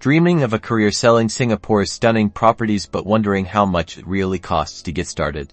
Dreaming of a career selling Singapore's stunning properties but wondering how much it really costs to get started?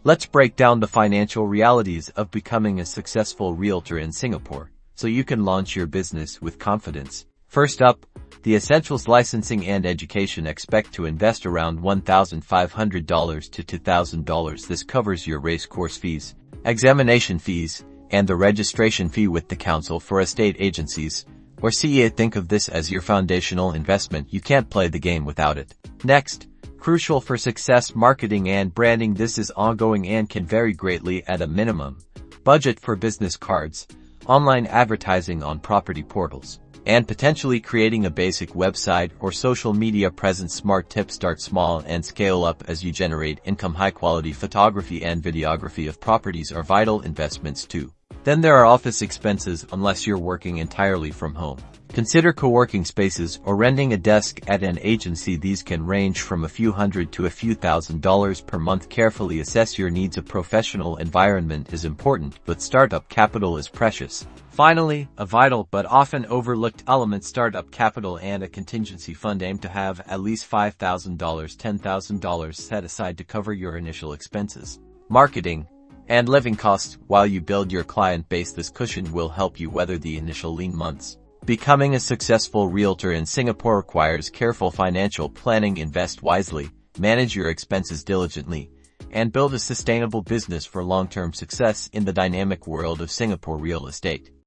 Let's break down the financial realities of becoming a successful realtor in Singapore, so you can launch your business with confidence. First up, the essentials: licensing and education. Expect to invest around $1,500 to $2,000. This covers your racecourse fees, examination fees, and the registration fee with the Council for Estate Agencies, or CEA. Think of this as your foundational investment. You can't play the game without it. Next, crucial for success: marketing and branding. This is ongoing and can vary greatly. At a minimum, budget for business cards, online advertising on property portals, and potentially creating a basic website or social media presence. Smart tip: start small and scale up as you generate income. High-quality photography and videography of properties are vital investments too. Then there are office expenses. Unless you're working entirely from home, consider co-working spaces or renting a desk at an agency. These can range from a few hundred to a few $1,000s per month. Carefully assess your needs. A professional environment is important, but startup capital is precious. Finally, a vital but often overlooked element: startup capital and a contingency fund. Aim to have at least $5,000, $10,000 set aside to cover your initial expenses, marketing, and living costs while you build your client base. This cushion will help you weather the initial lean months. Becoming a successful realtor in Singapore requires careful financial planning. Invest wisely, manage your expenses diligently, and build a sustainable business for long-term success in the dynamic world of Singapore real estate.